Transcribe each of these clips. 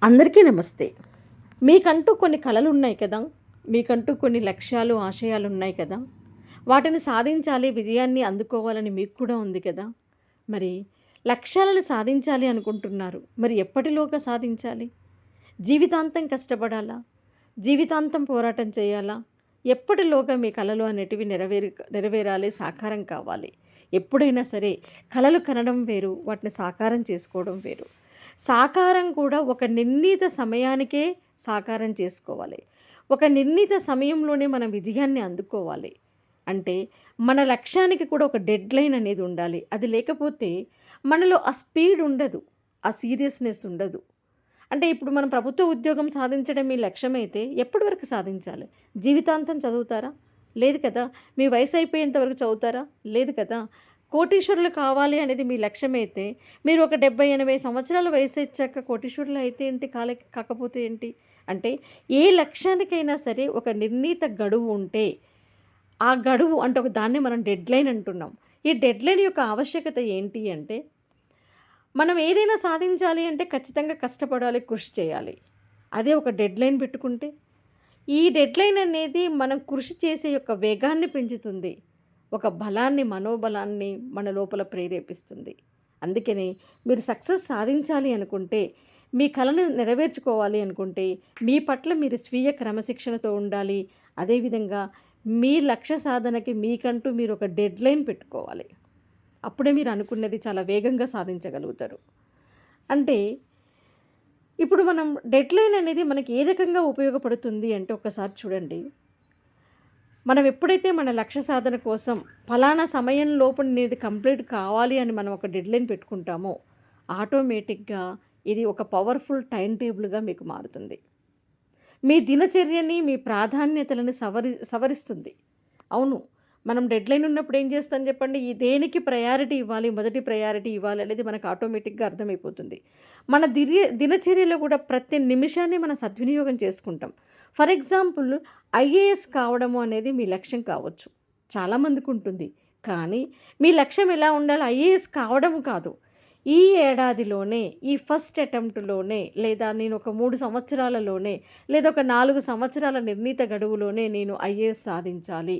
అందరికీ నమస్తే. మీకంటూ కొన్ని కలలు ఉన్నాయి కదా! మీకంటూ కొన్ని లక్ష్యాలు, ఆశయాలు ఉన్నాయి కదా! వాటిని సాధించాలి, విజయాన్ని అందుకోవాలని మీకు కూడా ఉంది కదా! మరి లక్ష్యాలను సాధించాలి అనుకుంటున్నారు. మరి ఎప్పటిలోగా సాధించాలి? జీవితాంతం కష్టపడాలా? జీవితాంతం పోరాటం చేయాలా? ఎప్పటిలోగా మీ కలలు అనేటివి నెరవేరాలి, సాకారం కావాలి. ఎప్పుడైనా సరే కలలు కనడం వేరు, వాటిని సాకారం చేసుకోవడం వేరు. సాకారం కూడా ఒక నిర్ణీత సమయానికే సాకారం చేసుకోవాలి. ఒక నిర్ణీత సమయంలోనే మనం విజయాన్ని అందుకోవాలి. అంటే మన లక్ష్యానికి కూడా ఒక డెడ్‌లైన్ అనేది ఉండాలి. అది లేకపోతే మనలో ఆ స్పీడ్ ఉండదు. ఆ సీరియస్‌నెస్ ఉండదు. అంటే ఇప్పుడు మనం ప్రభుత్వ ఉద్యోగం సాధించడం మీ లక్ష్యమైతే ఎప్పటి వరకు సాధించాలి? జీవితాంతం చదువుతారా? లేదు కదా! మీ వయసు అయిపోయేంత వరకు చదువుతారా? లేదు కదా! కోటీశ్వరులు కావాలి అనేది మీ లక్ష్యమైతే మీరు ఒక 70, 80 సంవత్సరాల వయసొచ్చాక కోటీశ్వరులు అయితే ఏంటి? కాకపోతే ఏంటి? అంటే ఏ లక్ష్యానికైనా సరే ఒక నిర్ణీత గడువు ఉంటే, ఆ గడువు అంటే ఒక దాన్ని మనం డెడ్‌లైన్ అంటున్నాం. ఈ డెడ్‌లైన్ యొక్క ఆవశ్యకత ఏంటి అంటే మనం ఏదైనా సాధించాలి అంటే ఖచ్చితంగా కష్టపడాలి, కృషి చేయాలి. అదే ఒక డెడ్‌లైన్ పెట్టుకుంటే, ఈ డెడ్‌లైన్ అనేది మనం కృషి చేసే యొక్క వేగాన్ని పెంచుతుంది. ఒక బలాన్ని, మనోబలాన్ని మన లోపల ప్రేరేపిస్తుంది. అందుకని మీరు సక్సెస్ సాధించాలి అనుకుంటే, మీ కలను నెరవేర్చుకోవాలి అనుకుంటే, మీ పట్ల మీరు స్వీయ క్రమశిక్షణతో ఉండాలి. అదేవిధంగా మీ లక్ష్య సాధనకి మీకంటూ మీరు ఒక డెడ్‌లైన్ పెట్టుకోవాలి. అప్పుడే మీరు అనుకున్నది చాలా వేగంగా సాధించగలుగుతారు. అంటే ఇప్పుడు మనం డెడ్‌లైన్ అనేది మనకి ఏ రకంగా ఉపయోగపడుతుంది అంటే ఒక్కసారి చూడండి. మనం ఎప్పుడైతే మన లక్ష్య సాధన కోసం ఫలానా సమయం లోపు నేనిది కంప్లీట్ కావాలి అని మనం ఒక డెడ్‌లైన్ పెట్టుకుంటామో, ఆటోమేటిక్‌గా ఇది ఒక పవర్‌ఫుల్ టైమ్ టేబుల్‌గా మీకు మారుతుంది. మీ దినచర్యని, మీ ప్రాధాన్యతలను సవరిస్తుంది. అవును. మనం డెడ్‌లైన్ ఉన్నప్పుడు ఏం చేస్తాం చెప్పండి? ఈ దేనికి ప్రయారిటీ ఇవ్వాలి, మొదటి ప్రయారిటీ ఇవ్వాలి అనేది మనకు ఆటోమేటిక్‌గా అర్థమైపోతుంది. మన దినచర్యలో కూడా ప్రతి నిమిషాన్ని మనం సద్వినియోగం చేసుకుంటాం. ఫర్ ఎగ్జాంపుల్ ఐఏఎస్ కావడము అనేది మీ లక్ష్యం కావచ్చు. చాలామందికుంటుంది. కానీ మీ లక్ష్యం ఎలా ఉండాలి? ఐఏఎస్ కావడం కాదు. ఈ ఏడాదిలోనే, ఈ ఫస్ట్ అటెంప్ట్‌లోనే లేదా నేను ఒక 3 సంవత్సరాలలోనే లేదా ఒక 4 సంవత్సరాల నిర్ణీత గడువులోనే నేను ఐఏఎస్ సాధించాలి.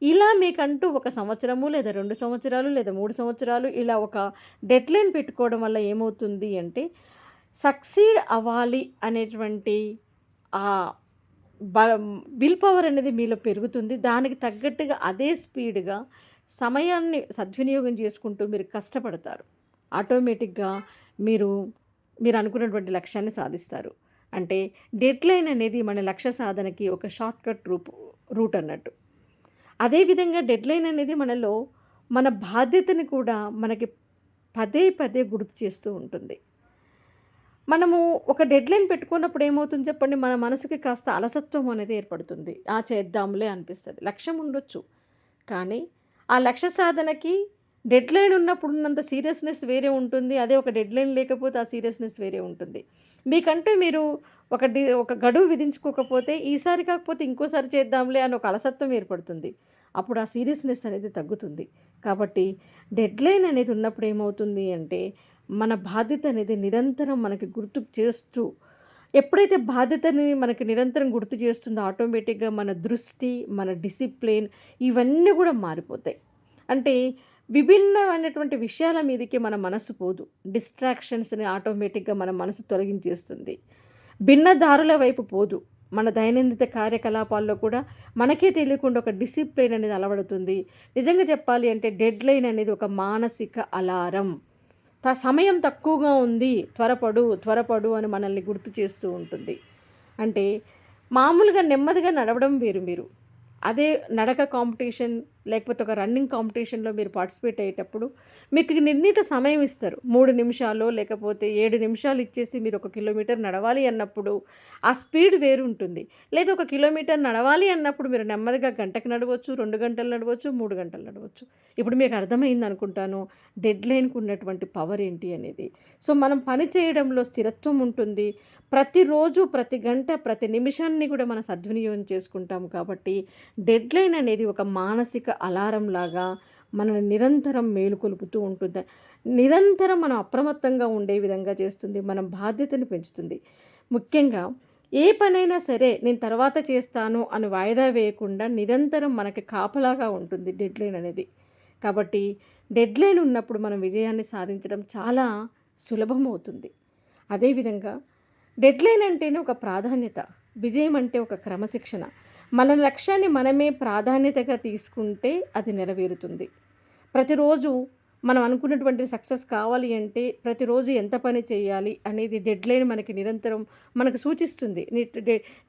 ఇలా మీకంటూ ఒక సంవత్సరము లేదా 2 సంవత్సరాలు లేదా 3 సంవత్సరాలు ఇలా ఒక డెడ్‌లైన్ పెట్టుకోవడం వల్ల ఏమవుతుంది అంటే, సక్సీడ్ అవ్వాలి అనేటువంటి ఆహ్, బ విల్ పవర్ అనేది మీలో పెరుగుతుంది. దానికి తగ్గట్టుగా అదే స్పీడ్‌గా సమయాన్ని సద్వినియోగం చేసుకుంటూ మీరు కష్టపడతారు. ఆటోమేటిక్‌గా మీరు మీరనుకున్నటువంటి లక్ష్యాన్ని సాధిస్తారు. అంటే డెడ్‌లైన్ అనేది మన లక్ష్య సాధనకి ఒక షార్ట్‌కట్ రూట్ అన్నట్టు. అదేవిధంగా డెడ్‌లైన్ అనేది మనలో మన బాధ్యతని కూడా మనకి పదే పదే గుర్తు చేస్తూ ఉంటుంది. మనము ఒక డెడ్‌లైన్ పెట్టుకున్నప్పుడు ఏమవుతుంది చెప్పండి? మన మనసుకి కాస్త అలసత్వం అనేది ఏర్పడుతుంది. చేద్దాంలే అనిపిస్తది. లక్ష్యం ఉండొచ్చు. కానీ ఆ లక్ష్య సాధనకి డెడ్‌లైన్ ఉన్నప్పుడు ఉన్నంత సీరియస్‌నెస్ వేరే ఉంటుంది. అదే ఒక డెడ్‌లైన్ లేకపోతే ఆ సీరియస్‌నెస్ వేరే ఉంటుంది. మీకంటూ మీరు ఒక గడువు విధించుకోకపోతే ఈసారి కాకపోతే ఇంకోసారి చేద్దాంలే అని ఒక అలసత్వం ఏర్పడుతుంది. అప్పుడు ఆ సీరియస్‌నెస్ అనేది తగ్గుతుంది. కాబట్టి డెడ్‌లైన్ అనేది ఉన్నప్పుడు ఏమవుతుంది అంటే మన బాధ్యత అనేది నిరంతరం మనకి గుర్తుకు చేస్తూ ఎప్పుడైతే బాధ్యతని మనకి నిరంతరం గుర్తు చేస్తుందో ఆటోమేటిక్‌గా మన దృష్టి, మన డిసిప్లిన్ ఇవన్నీ కూడా మారిపోతాయి. అంటే విభిన్నమైనటువంటి విషయాల మీదకి మన మనసు పోదు. డిస్ట్రాక్షన్స్‌ని ఆటోమేటిక్‌గా మన మనసు తొలగించేస్తుంది. భిన్న దారుల వైపు పోదు. మన దైనందిత కార్యకలాపాల్లో కూడా మనకే తెలియకుండా ఒక డిసిప్లిన్ అనేది అలవడుతుంది. నిజంగా చెప్పాలి అంటే డెడ్‌లైన్ అనేది ఒక మానసిక అలారం. సమయం తక్కువగా ఉంది. త్వరపడు, త్వరపడు అని మనల్ని గుర్తు చేస్తూ ఉంటుంది. అంటే మామూలుగా నెమ్మదిగా నడవడం వేరు మీరు. అదే నడక కాంపిటీషన్ లేకపోతే ఒక రన్నింగ్ కాంపిటీషన్‌లో మీరు పార్టిసిపేట్ అయ్యేటప్పుడు మీకు నిర్ణీత సమయం ఇస్తారు. 3 నిమిషాలో లేకపోతే 7 నిమిషాలు ఇచ్చేసి మీరు ఒక కిలోమీటర్ నడవాలి అన్నప్పుడు ఆ స్పీడ్ వేరుంటుంది. లేదా ఒక కిలోమీటర్ నడవాలి అన్నప్పుడు మీరు నెమ్మదిగా గంటకి నడవచ్చు, 2 గంటలు నడవచ్చు, 3 గంటలు నడవచ్చు. ఇప్పుడు మీకు అర్థమైందనుకుంటాను డెడ్‌లైన్‌కి ఉన్నటువంటి పవర్ ఏంటి అనేది. సో, మనం పని చేయడంలో స్థిరత్వం ఉంటుంది. ప్రతిరోజు, ప్రతి గంట, ప్రతి నిమిషాన్ని కూడా మనం సద్వినియోగం చేసుకుంటాం కాబట్టి డెడ్‌లైన్ అనేది ఒక మానసిక అలారం లాగా మనల్ని నిరంతరం మేలుకొలుపుతూ ఉంటుంది. నిరంతరం మనం అప్రమత్తంగా ఉండే విధంగా చేస్తుంది. మన బాధ్యతను పెంచుతుంది. ముఖ్యంగా ఏ పనైనా సరే నేను తర్వాత చేస్తాను అని వాయిదా వేయకుండా నిరంతరం మనకి కాపలాగా ఉంటుంది డెడ్‌లైన్ అనేది. కాబట్టి డెడ్‌లైన్ ఉన్నప్పుడు మనం విజయాన్ని సాధించడం చాలా సులభమవుతుంది. అదేవిధంగా డెడ్‌లైన్ అంటేనే ఒక ప్రాధాన్యత. విజయం అంటే ఒక క్రమశిక్షణ. మన లక్ష్యాన్ని మనమే ప్రాధాన్యతగా తీసుకుంటే అది నెరవేరుతుంది. ప్రతిరోజు మనం అనుకున్నటువంటి సక్సెస్ కావాలి అంటే ప్రతిరోజు ఎంత పని చేయాలి అనేది డెడ్‌లైన్ మనకి నిరంతరం మనకు సూచిస్తుంది.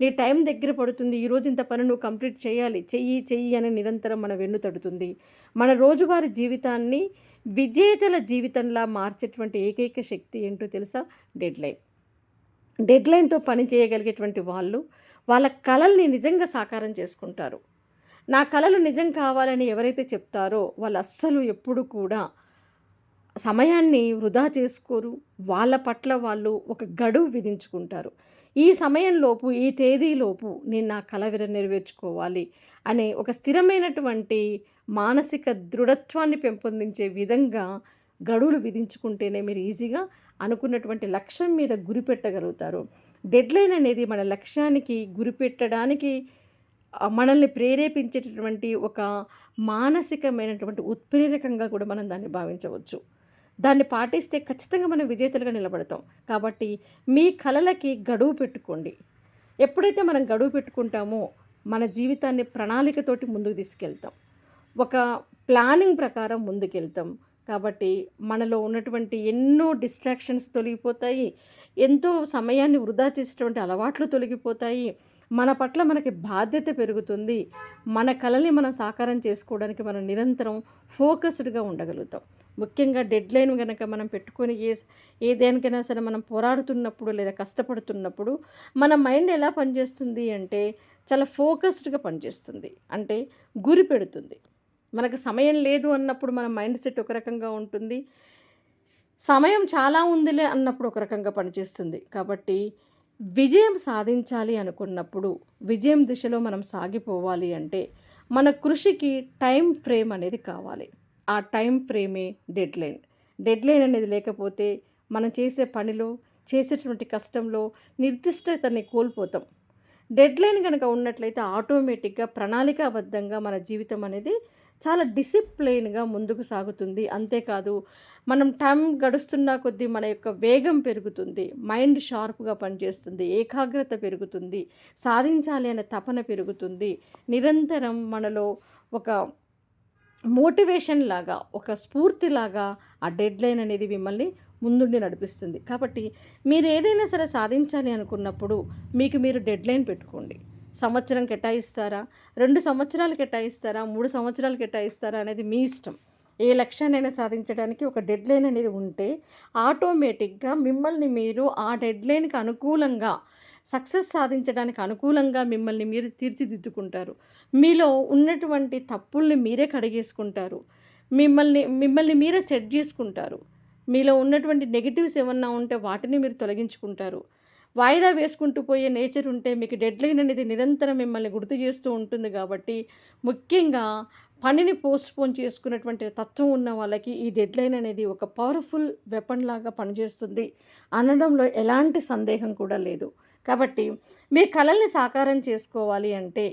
నీ టైం దగ్గర పడుతుంది. ఈరోజు ఇంత పని నువ్వు కంప్లీట్ చేయాలి. చెయ్యి అని నిరంతరం మన వెన్ను తడుతుంది. మన రోజువారీ జీవితాన్ని విజేతల జీవితంలా మార్చేటువంటి ఏకైక శక్తి ఏంటో తెలుసా? డెడ్‌లైన్. డెడ్‌లైన్‌తో పని చేయగలిగేటువంటి వాళ్ళు, వాళ్ళ కలల్ని నిజంగా సాకారం చేసుకుంటారు. నా కలలు నిజం కావాలని ఎవరైతే చెప్తారో వాళ్ళు అస్సలు ఎప్పుడు కూడా సమయాన్ని వృధా చేసుకోరు. వాళ్ళ పట్ల వాళ్ళు ఒక గడువు విధించుకుంటారు. ఈ సమయంలోపు, ఈ తేదీలోపు నేను నా కల నెరవేర్చుకోవాలి అనే ఒక స్థిరమైనటువంటి మానసిక దృఢత్వాన్ని పెంపొందించే విధంగా గడువులు విధించుకుంటేనే మీరు ఈజీగా అనుకున్నటువంటి లక్ష్యం మీద గురిపెట్టగలుగుతారు. డెడ్‌లైన్ అనేది మన లక్ష్యానికి గురిపెట్టడానికి మనల్ని ప్రేరేపించేటటువంటి ఒక మానసికమైనటువంటి ఉత్ప్రేరకంగా కూడా మనం దాన్ని భావించవచ్చు. దాన్ని పాటిస్తే ఖచ్చితంగా మనం విజేతలుగా నిలబడతాం. కాబట్టి మీ కలలకి గడువు పెట్టుకోండి. ఎప్పుడైతే మనం గడువు పెట్టుకుంటామో మన జీవితాన్ని ప్రణాళికతోటి ముందుకు తీసుకెళ్తాం. ఒక ప్లానింగ్ ప్రకారం ముందుకెళ్తాం. కాబట్టి మనలో ఉన్నటువంటి ఎన్నో డిస్ట్రాక్షన్స్ తొలగిపోతాయి. ఎంతో సమయాన్ని వృధా చేసేటువంటి అలవాట్లు తొలగిపోతాయి. మన పట్ల మనకి బాధ్యత పెరుగుతుంది. మన కలల్ని మనం సాకారం చేసుకోవడానికి మనం నిరంతరం ఫోకస్డ్‌గా ఉండగలుగుతాం. ముఖ్యంగా డెడ్‌లైన్ గనక మనం పెట్టుకొని ఏ దేనికైనా సరే మనం పోరాడుతున్నప్పుడు లేదా కష్టపడుతున్నప్పుడు మన మైండ్ ఎలా పనిచేస్తుంది అంటే చాలా ఫోకస్డ్‌గా పనిచేస్తుంది. అంటే గురి పెడుతుంది. మనకు సమయం లేదు అన్నప్పుడు మన మైండ్ సెట్ ఒక రకంగా ఉంటుంది. సమయం చాలా ఉందిలే అన్నప్పుడు ఒక రకంగా పనిచేస్తుంది. కాబట్టి విజయం సాధించాలి అనుకున్నప్పుడు, విజయం దిశలో మనం సాగిపోవాలి అంటే మన కృషికి టైం ఫ్రేమ్ అనేది కావాలి. ఆ టైం ఫ్రేమే డెడ్‌లైన్. డెడ్‌లైన్ అనేది లేకపోతే మనం చేసే పనిలో, చేసేటువంటి కష్టంలో నిర్దిష్టతని కోల్పోతాం. డెడ్‌లైన్ గనక ఉన్నట్లయితే ఆటోమేటిక్‌గా ప్రణాళికాబద్ధంగా మన జీవితం అనేది చాలా డిసిప్లైన్‌గా ముందుకు సాగుతుంది. అంతేకాదు మనం టైం గడుస్తున్న కొద్దీ మన యొక్క వేగం పెరుగుతుంది. మైండ్ షార్ప్‌గా పనిచేస్తుంది. ఏకాగ్రత పెరుగుతుంది. సాధించాలి అనే తపన పెరుగుతుంది. నిరంతరం మనలో ఒక మోటివేషన్ లాగా, ఒక స్ఫూర్తిలాగా ఆ డెడ్‌లైన్ అనేది మిమ్మల్ని ముందుండి నడిపిస్తుంది. కాబట్టి మీరు ఏదైనా సరే సాధించాలి అనుకున్నప్పుడు మీకు మీరు డెడ్‌లైన్ పెట్టుకోండి. సంవత్సరం కేటాయిస్తారా? 2 సంవత్సరాలు కేటాయిస్తారా? 3 సంవత్సరాలు కేటాయిస్తారా? అనేది మీ ఇష్టం. ఏ లక్ష్యాన్నైనా సాధించడానికి ఒక డెడ్‌లైన్ అనేది ఉంటే ఆటోమేటిక్‌గా మిమ్మల్ని మీరు ఆ డెడ్‌లైన్‌కి అనుకూలంగా సక్సెస్ సాధించడానికి అనుకూలంగా మిమ్మల్ని మీరు తీర్చిదిద్దుకుంటారు. మీలో ఉన్నటువంటి తప్పుల్ని మీరే కడిగేసుకుంటారు. మిమ్మల్ని మీరే సెట్ చేసుకుంటారు. మీలో ఉన్నటువంటి నెగెటివ్స్ ఏమన్నా ఉంటే వాటిని మీరు తొలగించుకుంటారు. వాయిదా వేసుకుంటూ పోయే నేచర్ ఉంటే మీకు డెడ్‌లైన్ అనేది నిరంతరం మిమ్మల్ని గుర్తు చేస్తూ ఉంటుంది కాబట్టి, ముఖ్యంగా పనిని పోస్ట్‌పోన్ చేసుకున్నటువంటి తత్వం ఉన్న వాళ్ళకి ఈ డెడ్‌లైన్ అనేది ఒక పవర్‌ఫుల్ వెపన్ లాగా పనిచేస్తుంది అనడంలో ఎలాంటి సందేహం కూడా లేదు. కాబట్టి మీ కలల్ని సాకారం చేసుకోవాలి అంటే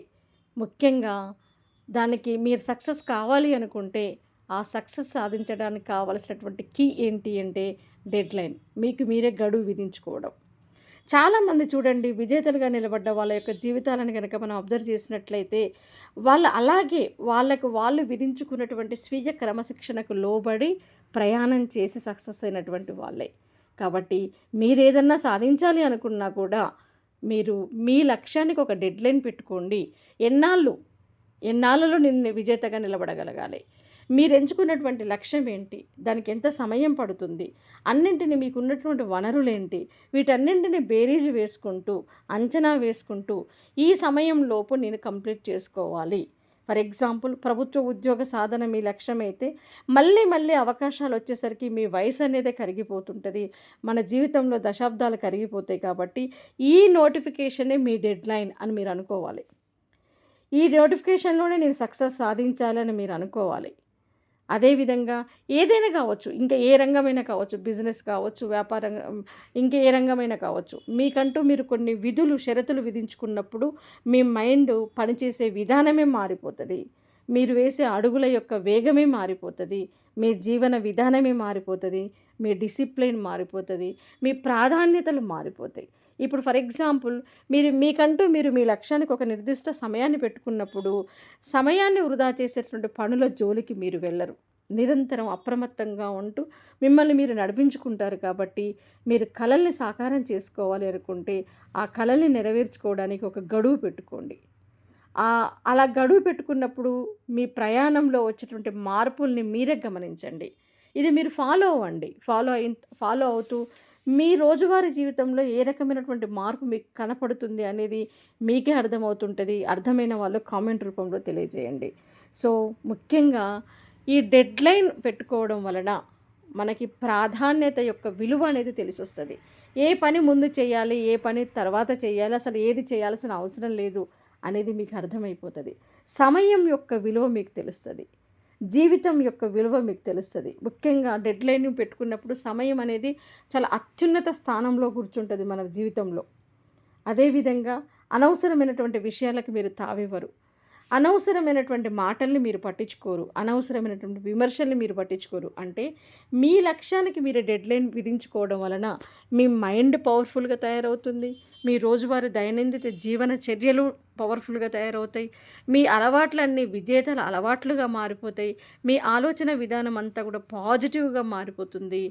ముఖ్యంగా దానికి మీరు సక్సెస్ కావాలి అనుకుంటే ఆ సక్సెస్ సాధించడానికి కావాల్సినటువంటి కీ ఏంటి అంటే డెడ్‌లైన్. మీకు మీరే గడువు విధించుకోవడం. చాలామంది చూడండి విజేతలుగా నిలబడ్డ వాళ్ళ యొక్క జీవితాలను గనక మనం అబ్జర్వ్ చేసినట్లయితే వాళ్ళు అలాగే వాళ్ళకు వాళ్ళు విధించుకున్నటువంటి స్వీయ క్రమశిక్షణకు లోబడి ప్రయాణం చేసి సక్సెస్ అయినటువంటి వాళ్ళే. కాబట్టి మీరేదన్నా సాధించాలి అనుకున్నా కూడా మీరు మీ లక్ష్యానికి ఒక డెడ్‌లైన్ పెట్టుకోండి. ఎన్నాళ్ళు ఎన్నాళ్ళలో నేను విజేతగా నిలబడగలగాలి. మీరు ఎంచుకున్నటువంటి లక్ష్యం ఏంటి? దానికి ఎంత సమయం పడుతుంది? అన్నింటిని మీకున్నటువంటి వనరులేంటి? వీటన్నింటిని బేరీజు వేసుకుంటూ, అంచనా వేసుకుంటూ, ఈ సమయంలోపు నేను కంప్లీట్ చేసుకోవాలి. ఫర్ ఎగ్జాంపుల్ ప్రభుత్వ ఉద్యోగ సాధన మీ లక్ష్యమైతే మళ్ళీ అవకాశాలొచ్చేసరికి మీ వయసు అనేదే కరిగిపోతుంటది. మన జీవితంలో దశాబ్దాలు కరిగిపోతాయి కాబట్టి ఈ నోటిఫికేషనే మీ డెడ్‌లైన్ అని మీరు అనుకోవాలి. ఈ నోటిఫికేషన్‌లోనే నేను సక్సెస్ సాధించాలని మీరు అనుకోవాలి. అదేవిధంగా ఏదైనా కావచ్చు, ఇంకా ఏ రంగమైనా కావచ్చు, బిజినెస్ కావచ్చు, వ్యాపారం, ఇంకా ఏ రంగమైనా కావచ్చు. మీకంటూ మీరు కొన్ని విధులు, షరతులు విధించుకున్నప్పుడు మీ మైండ్ పనిచేసే విధానమే మారిపోతది. మీరు వేసే అడుగుల యొక్క వేగమే మారిపోతది. మీ జీవన విధానమే మారిపోతది. మీ డిసిప్లిన్ మారిపోతది. మీ ప్రాధాన్యతలు మారిపోతాయి. ఇప్పుడు ఫర్ ఎగ్జాంపుల్ మీకంటూ మీరు మీ లక్ష్యానికి ఒక నిర్దిష్ట సమయాన్ని పెట్టుకున్నప్పుడు, సమయాన్ని వృధా చేసేటువంటి పనుల జోలికి మీరు వెళ్లరు. నిరంతరం అప్రమత్తంగా ఉంటూ మిమ్మల్ని మీరు నడిపించుకుంటారు కాబట్టి, మీరు కలల్ని సాకారం చేసుకోవాలి అనుకుంటే, ఆ కలల్ని నెరవేర్చుకోవడానికి ఒక గడువు పెట్టుకోండి. అలా గడువు పెట్టుకున్నప్పుడు మీ ప్రయాణంలో వచ్చేటువంటి మార్పుల్ని మీరే గమనించండి. ఇది మీరు ఫాలో అవ్వండి. ఫాలో అవుతూ మీ రోజువారీ జీవితంలో ఏ రకమైనటువంటి మార్పు మీకు కనపడుతుంది అనేది మీకే అర్థమవుతుంటది. అర్థమైన వాళ్ళు కామెంట్ రూపంలో తెలియజేయండి. సో, ముఖ్యంగా ఈ డెడ్‌లైన్ పెట్టుకోవడం వలన మనకి ప్రాధాన్యత యొక్క విలువ అనేది తెలిసొస్తది. ఏ పని ముందు చేయాలి, ఏ పని తర్వాత చేయాలి, అసలు ఏది చేయాల్సిన అవసరం లేదు అనేది మీకు అర్థమైపోతది. సమయం యొక్క విలువ మీకు తెలుస్తది. జీవితం యొక్క విలువ మీకు తెలుస్తది. ముఖ్యంగా డెడ్‌లైన్ పెట్టుకున్నప్పుడు సమయం అనేది చాలా అత్యున్నత స్థానంలో కూర్చుంటది మన జీవితంలో. అదేవిధంగా అనవసరమైనటువంటి విషయాలకు మీరు తావివ్వరు. అనవసరమైనటువంటి మాటల్ని మీరు పట్టించుకోరు. అనవసరమైనటువంటి విమర్శల్ని మీరు పట్టించుకోరు. అంటే మీ లక్ష్యానికి మీరు డెడ్‌లైన్ విధించుకోవడం వలన మీ మైండ్ పవర్‌ఫుల్‌గా తయారవుతుంది. మీ రోజువారీ దైనందిత జీవన చర్యలు పవర్‌ఫుల్‌గా తయారవుతాయి. మీ అలవాట్లన్నీ విజేతల అలవాట్లుగా మారిపోతాయి. మీ ఆలోచన విధానం అంతా కూడా పాజిటివ్‌గా మారిపోతుంది.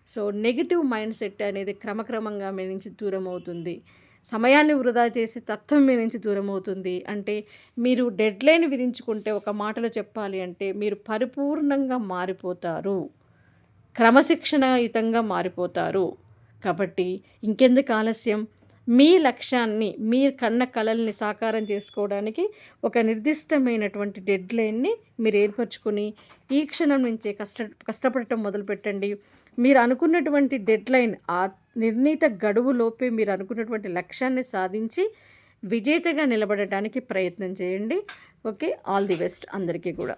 సో, నెగెటివ్ మైండ్ సెట్ అనేది క్రమక్రమంగా మీ నుంచి దూరమవుతుంది. సమయాన్ని వృధా చేసే తత్వం మీ నుంచి దూరమవుతుంది. అంటే మీరు డెడ్‌లైన్ విధించుకుంటే, ఒక మాటలో చెప్పాలి అంటే మీరు పరిపూర్ణంగా మారిపోతారు. క్రమశిక్షణాయుతంగా మారిపోతారు. కాబట్టి ఇంకెందుకు ఆలస్యం? మీ లక్ష్యాన్ని, మీరు కన్న కలల్ని సాకారం చేసుకోవడానికి ఒక నిర్దిష్టమైనటువంటి డెడ్‌లైన్‌ని మీరు ఏర్పరచుకొని, ఈ క్షణం నుంచే కష్టపడటం మొదలుపెట్టండి. మీరు అనుకున్నటువంటి డెడ్‌లైన్, ఆ నిర్ణీత గడువులోపే మీరు అనుకున్నటువంటి లక్ష్యాన్ని సాధించి విజేతగా నిలబడటానికి ప్రయత్నం చేయండి. ఓకే. ఆల్ ది బెస్ట్ అందరికీ కూడా.